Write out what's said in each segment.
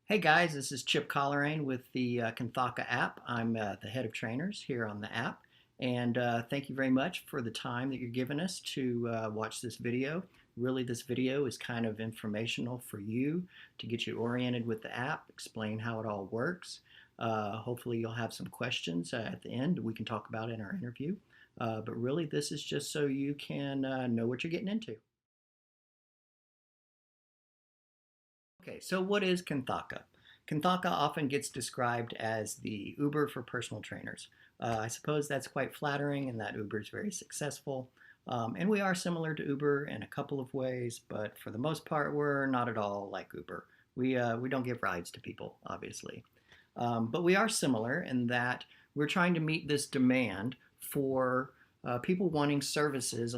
Hey guys, this is Chip Collarane with the Kanthaka app. I'm the head of trainers here on the app, and thank you very much for the time that you're giving us to watch this video. Really, this video is kind of informational for you to get you oriented with the app, explain how it all works. Hopefully, you'll have some questions at the end we can talk about in our interview. But really, this is just so you can know what you're getting into. Okay, so what is Kanthaka? Kanthaka often gets described as the Uber for personal trainers. I suppose that's quite flattering and that Uber is very successful. And we are similar to Uber in a couple of ways, but for the most part, we're not at all like Uber. We don't give rides to people, obviously. But we are similar in that we're trying to meet this demand for people wanting services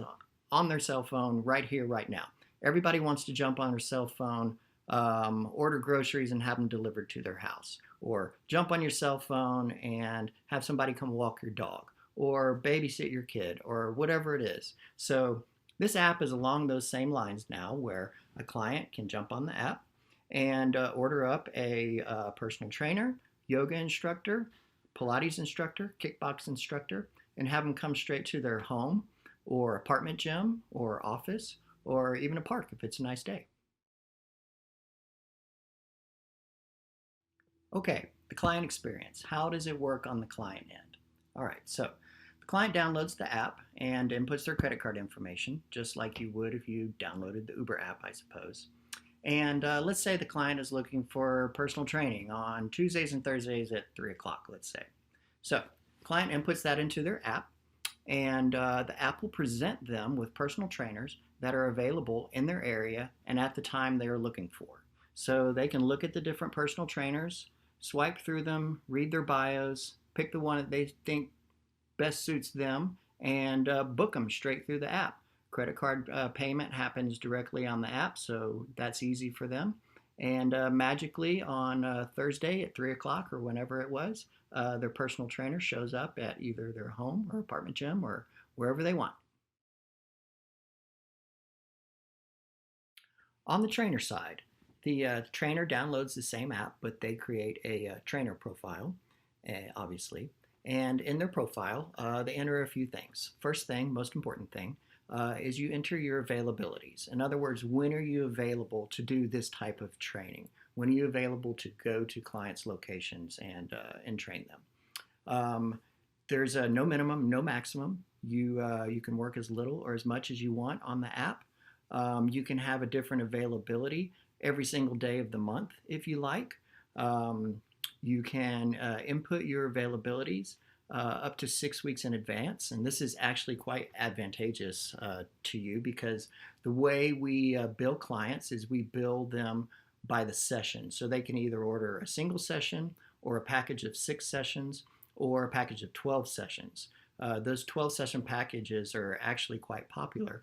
on their cell phone right here, right now. Everybody wants to jump on their cell phone, order groceries and have them delivered to their house, or jump on your cell phone and have somebody come walk your dog, or babysit your kid, or whatever it is. So this app is along those same lines now, where a client can jump on the app and order up a personal trainer, yoga instructor, Pilates instructor, kickbox instructor, and have them come straight to their home or apartment gym or office or even a park if it's a nice day. Okay, the client experience. How does it work on the client end? All right, so the client downloads the app and inputs their credit card information, just like you would if you downloaded the Uber app, I suppose. And let's say the client is looking for personal training on Tuesdays and Thursdays at 3 o'clock, let's say. So, client inputs that into their app, and the app will present them with personal trainers that are available in their area and at the time they are looking for. So they can look at the different personal trainers, swipe through them, read their bios, pick the one that they think best suits them, and book them straight through the app. Credit card payment happens directly on the app, so that's easy for them. And magically on Thursday at 3 o'clock or whenever it was, their personal trainer shows up at either their home or apartment gym or wherever they want. On the trainer side, the trainer downloads the same app, but they create a trainer profile, obviously. And in their profile, they enter a few things. First thing, most important thing, is you enter your availabilities. In other words, when are you available to do this type of training? When are you available to go to clients' locations and train them? There's a no minimum, no maximum. You can work as little or as much as you want on the app. You can have a different availability every single day of the month if you like. You can input your availabilities up to 6 weeks in advance, and this is actually quite advantageous to you because the way we bill clients is we bill them by the session. So they can either order a single session or a package of 6 sessions or a package of 12 sessions. Those 12 session packages are actually quite popular.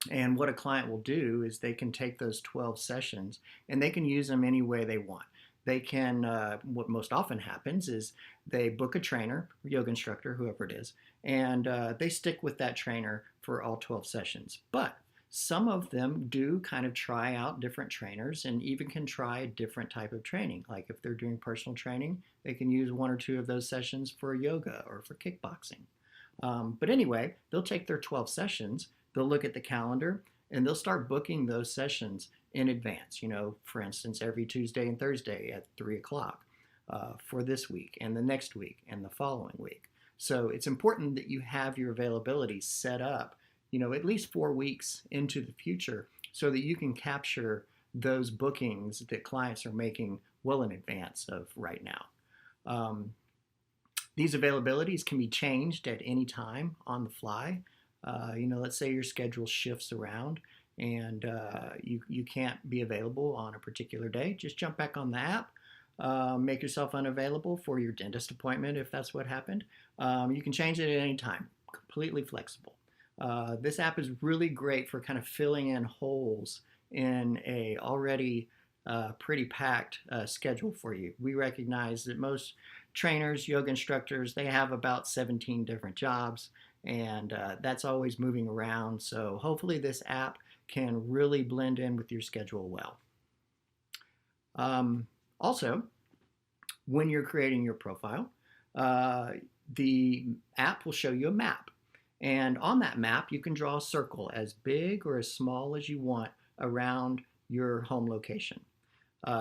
And what a client will do is they can take those 12 sessions and they can use them any way they want. They can, what most often happens is they book a trainer, yoga instructor, whoever it is, and they stick with that trainer for all 12 sessions. But some of them do kind of try out different trainers and even can try a different type of training. Like if they're doing personal training, they can use one or two of those sessions for yoga or for kickboxing. But anyway, they'll take their 12 sessions, they'll look at the calendar, and they'll start booking those sessions in advance. For instance, every Tuesday and Thursday at 3 o'clock for this week and the next week and the following week. So it's important that you have your availability set up, at least 4 weeks into the future so that you can capture those bookings that clients are making well in advance of right now. These availabilities can be changed at any time on the fly. Let's say your schedule shifts around and you can't be available on a particular day. Just jump back on the app, make yourself unavailable for your dentist appointment if that's what happened. You can change it at any time, completely flexible. This app is really great for kind of filling in holes in a already pretty packed schedule for you. We recognize that most trainers, yoga instructors, they have about 17 different jobs, and that's always moving around. So hopefully this app can really blend in with your schedule well. Also, when you're creating your profile, uh, the app will show you a map. And on that map, you can draw a circle as big or as small as you want around your home location.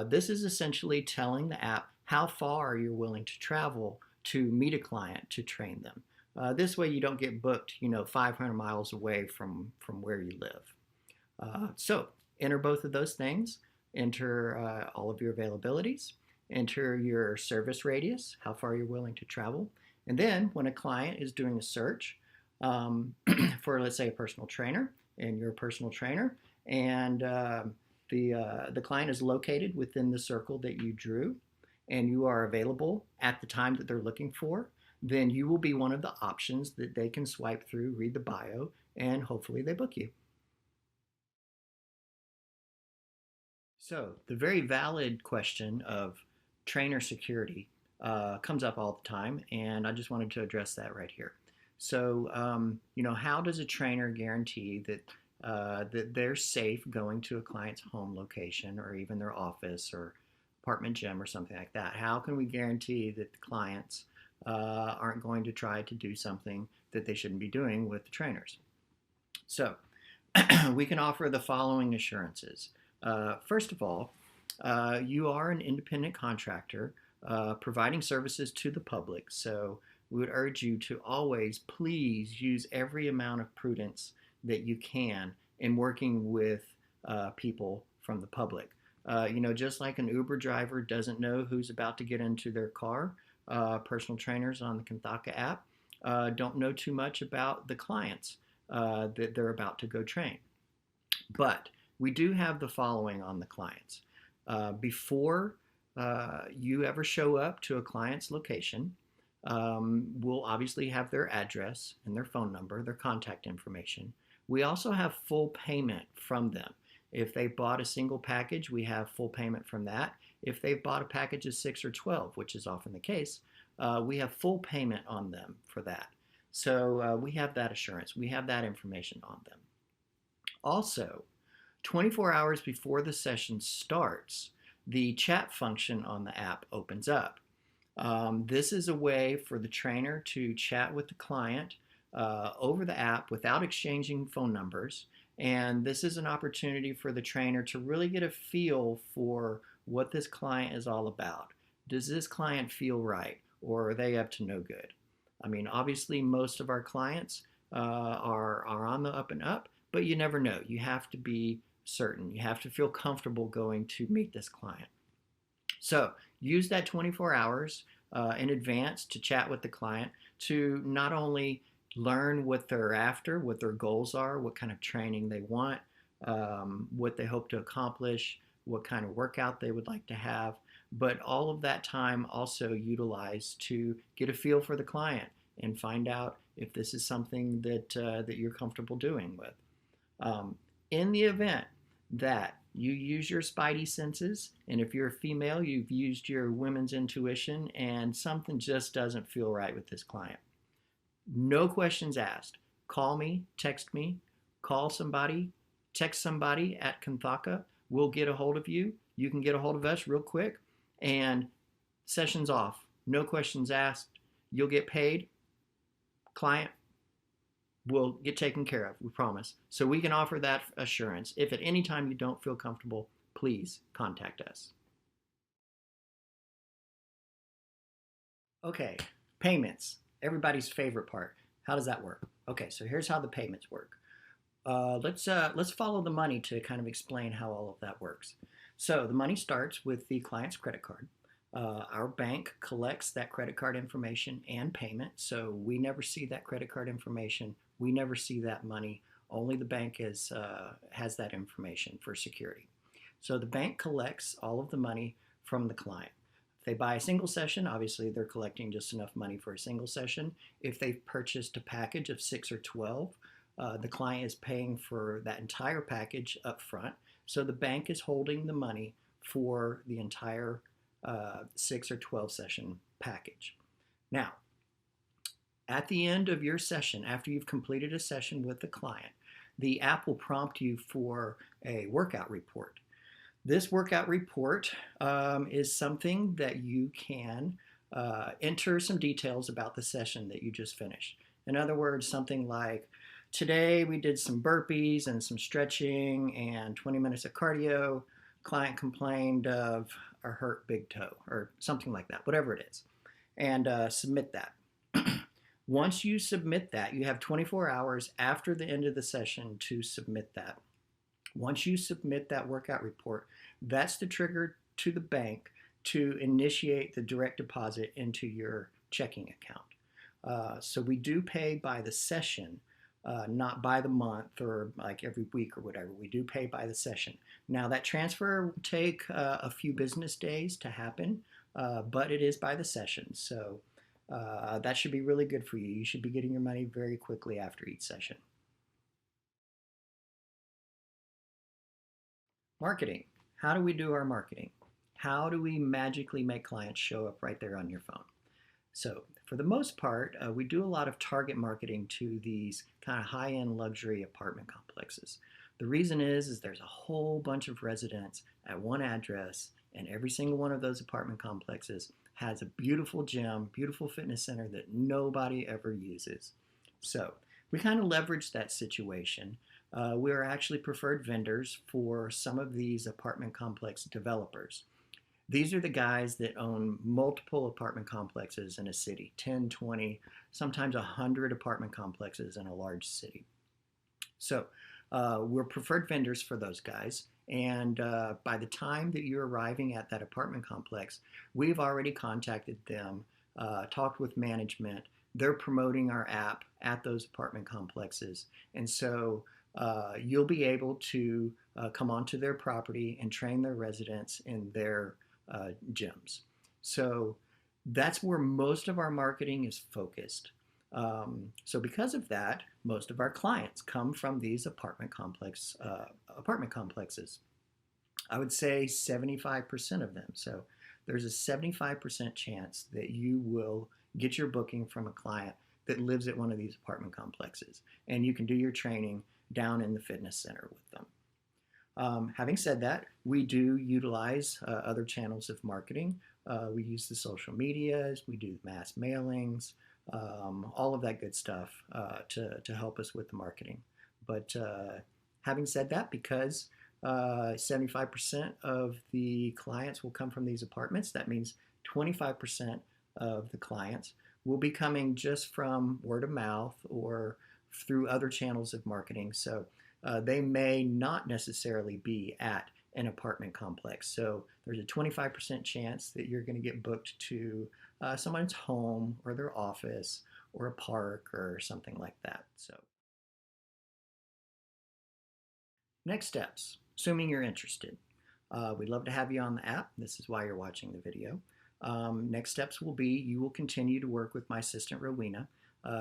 This is essentially telling the app how far you're willing to travel to meet a client to train them. This way you don't get booked, 500 miles away from where you live. So enter both of those things. Enter all of your availabilities. Enter your service radius, how far you're willing to travel. And then when a client is doing a search for, let's say, a personal trainer, and you're a personal trainer, and the client is located within the circle that you drew, and you are available at the time that they're looking for, then you will be one of the options that they can swipe through, read the bio, and hopefully they book you. So the very valid question of trainer security comes up all the time, and I just wanted to address that right here. So, how does a trainer guarantee that they're safe going to a client's home location or even their office or apartment gym or something like that? How can we guarantee that the clients aren't going to try to do something that they shouldn't be doing with the trainers? So, we can offer the following assurances. First of all, you are an independent contractor providing services to the public. So we would urge you to always, please use every amount of prudence that you can in working with people from the public. Just like an Uber driver doesn't know who's about to get into their car, personal trainers on the Kanthaka app don't know too much about the clients that they're about to go train. But we do have the following on the clients. Before you ever show up to a client's location, we'll obviously have their address and their phone number, their contact information. We also have full payment from them. If they bought a single package, we have full payment from that. If they've bought a package of 6 or 12, which is often the case, we have full payment on them for that. So we have that assurance. We have that information on them. Also, 24 hours before the session starts, the chat function on the app opens up. This is a way for the trainer to chat with the client over the app without exchanging phone numbers. And this is an opportunity for the trainer to really get a feel for what this client is all about. Does this client feel right, or are they up to no good? I mean, obviously, most of our clients are on the up and up, but you never know. You have to be certain. You have to feel comfortable going to meet this client. So use that 24 hours in advance to chat with the client to not only learn what they're after, what their goals are, what kind of training they want, what they hope to accomplish, what kind of workout they would like to have, but all of that time also utilized to get a feel for the client and find out if this is something that you're comfortable doing with. In the event that you use your spidey senses, and if you're a female, you've used your women's intuition, and something just doesn't feel right with this client, no questions asked. Call me, text me, call somebody, text somebody at Kanthaka. We'll get a hold of you. You can get a hold of us real quick, and session's off. No questions asked. You'll get paid. Client will get taken care of, we promise. So we can offer that assurance. If at any time you don't feel comfortable, please contact us. Okay, payments. Everybody's favorite part. How does that work? Okay, so here's how the payments work. Let's follow the money to kind of explain how all of that works. So the money starts with the client's credit card. Our bank collects that credit card information and payment, so we never see that credit card information. We never see that money. Only the bank has that information for security. So the bank collects all of the money from the client. If they buy a single session, obviously they're collecting just enough money for a single session. If they've purchased a package of 6 or 12, the client is paying for that entire package up front. So the bank is holding the money for the entire 6 or 12 session package. Now, at the end of your session, after you've completed a session with the client, the app will prompt you for a workout report. This workout report is something that you can enter some details about the session that you just finished. In other words, something like, today we did some burpees and some stretching and 20 minutes of cardio. Client complained of a hurt big toe or something like that, whatever it is, and submit that. Once you submit that, you have 24 hours after the end of the session to submit that. Once you submit that workout report, that's the trigger to the bank to initiate the direct deposit into your checking account. So we do pay by the session, not by the month or like every week or whatever. We do pay by the session. Now that transfer will take a few business days to happen, but it is by the session. So that should be really good for you. You should be getting your money very quickly after each session. Marketing. How do we do our marketing? How do we magically make clients show up right there on your phone? So for the most part, we do a lot of target marketing to these kind of high-end luxury apartment complexes. The reason is there's a whole bunch of residents at one address, and every single one of those apartment complexes has a beautiful gym, beautiful fitness center that nobody ever uses. So we kind of leverage that situation. We are actually preferred vendors for some of these apartment complex developers. These are the guys that own multiple apartment complexes in a city, 10, 20, sometimes 100 apartment complexes in a large city. So we're preferred vendors for those guys. And by the time that you're arriving at that apartment complex, we've already contacted them, talked with management. They're promoting our app at those apartment complexes. And so you'll be able to come onto their property and train their residents in their gyms. So that's where most of our marketing is focused. So because of that, most of our clients come from these apartment complexes. I would say 75% of them. So there's a 75% chance that you will get your booking from a client that lives at one of these apartment complexes, and you can do your training down in the fitness center with them. Having said that, we do utilize other channels of marketing. We use the social medias, we do mass mailings, all of that good stuff to help us with the marketing. But having said that, because 75% of the clients will come from these apartments, that means 25% of the clients will be coming just from word of mouth or through other channels of marketing. So they may not necessarily be at an apartment complex. So there's a 25% chance that you're going to get booked to someone's home or their office or a park or something like that. So next steps, assuming you're interested. We'd love to have you on the app. This is why you're watching the video. Next steps will be you will continue to work with my assistant, Rowena.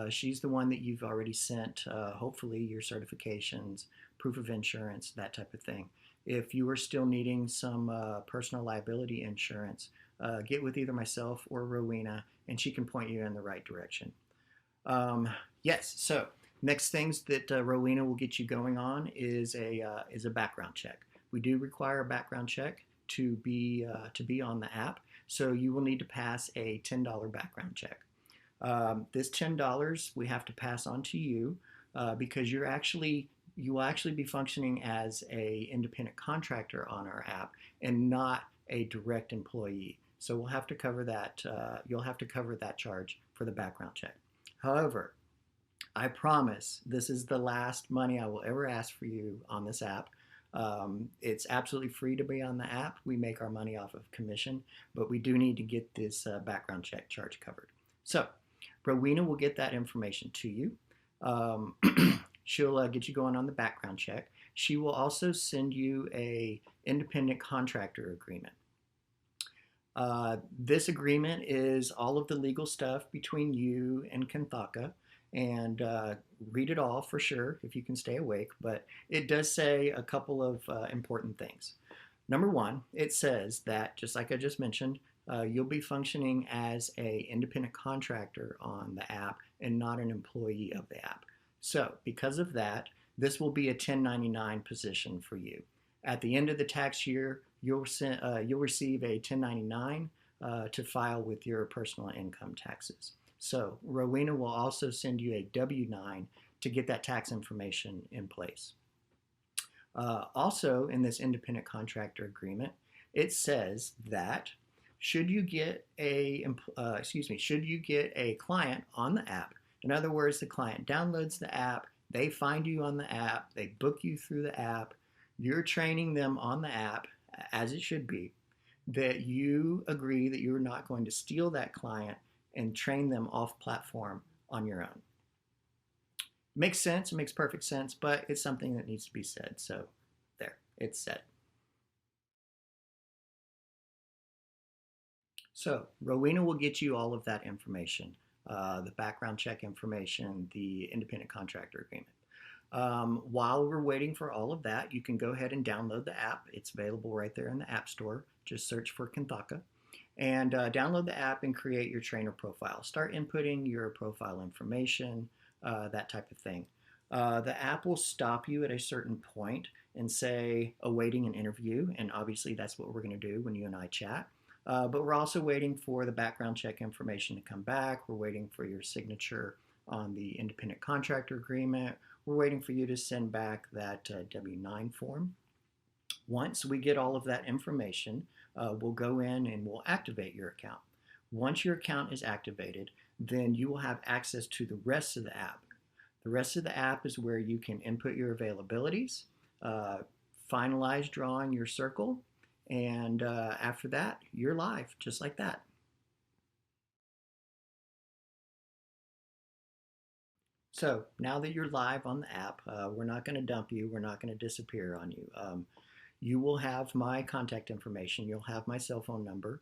She's the one that you've already sent, hopefully, your certifications, proof of insurance, that type of thing. If you are still needing some personal liability insurance, get with either myself or Rowena, and she can point you in the right direction. Yes, so next things that Rowena will get you going on is a background check. We do require a background check to be on the app, so you will need to pass a $10 background check. This $10 we have to pass on to you because you will actually be functioning as a independent contractor on our app and not a direct employee. So we'll have to cover that. You'll have to cover that charge for the background check. However, I promise this is the last money I will ever ask for you on this app. It's absolutely free to be on the app. We make our money off of commission, but we do need to get this background check charge covered. So Rowena will get that information to you. She'll get you going on the background check. She will also send you a independent contractor agreement. This agreement is all of the legal stuff between you and Kanthaka, and read it all for sure if you can stay awake, but it does say a couple of important things. Number one, it says that, just like I just mentioned, you'll be functioning as an independent contractor on the app and not an employee of the app. So because of that, this will be a 1099 position for you. At the end of the tax year, you'll receive a 1099 to file with your personal income taxes. So Rowena will also send you a W-9 to get that tax information in place. Also, in this independent contractor agreement, it says that should you get a client on the app, in other words, the client downloads the app, they find you on the app, they book you through the app, you're training them on the app as it should be, that you agree that you're not going to steal that client and train them off platform on your own. Makes sense, it makes perfect sense, but it's something that needs to be said. So there, it's said. So Rowena will get you all of that information, the background check information, the independent contractor agreement. While we're waiting for all of that, you can go ahead and download the app. It's available right there in the App Store. Just search for Kanthaka and download the app and create your trainer profile. Start inputting your profile information, that type of thing. The app will stop you at a certain point and say awaiting an interview, and obviously that's what we're going to do when you and I chat. But we're also waiting for the background check information to come back. We're waiting for your signature on the independent contractor agreement. We're waiting for you to send back that W-9 form. Once we get all of that information, we'll go in and we'll activate your account. Once your account is activated, then you will have access to the rest of the app. The rest of the app is where you can input your availabilities, finalize drawing your circle, and after that, you're live, just like that. So now that you're live on the app, we're not going to dump you. We're not going to disappear on you. You will have my contact information. You'll have my cell phone number.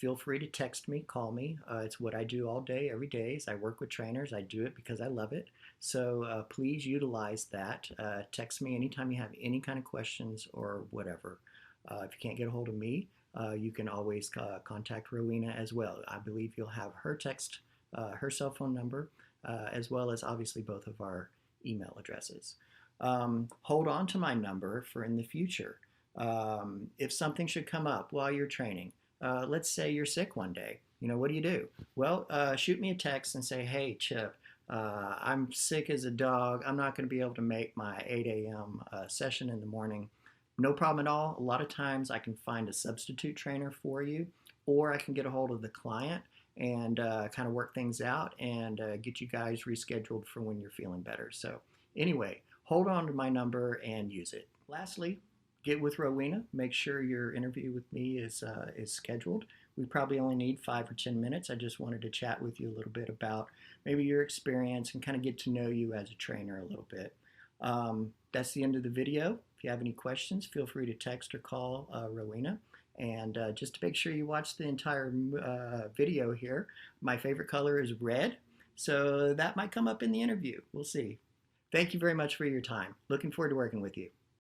Feel free to text me, call me. It's what I do all day, every day. As I work with trainers, I do it because I love it. So please utilize that. Text me anytime you have any kind of questions or whatever. If you can't get a hold of me, you can always contact Rowena as well. I believe you'll have her text, her cell phone number, as well as obviously both of our email addresses. Hold on to my number for in the future. If something should come up while you're training, let's say you're sick one day, what do you do? Well, shoot me a text and say, hey, Chip, I'm sick as a dog. I'm not going to be able to make my 8 a.m. Session in the morning. No problem at all. A lot of times I can find a substitute trainer for you, or I can get a hold of the client and kind of work things out and get you guys rescheduled for when you're feeling better. So anyway, hold on to my number and use it. Lastly, get with Rowena. Make sure your interview with me is scheduled. We probably only need 5 or 10 minutes. I just wanted to chat with you a little bit about maybe your experience and kind of get to know you as a trainer a little bit. That's the end of the video. If you have any questions, feel free to text or call Rowena. And just to make sure you watch the entire video here, my favorite color is red. So that might come up in the interview. We'll see. Thank you very much for your time. Looking forward to working with you.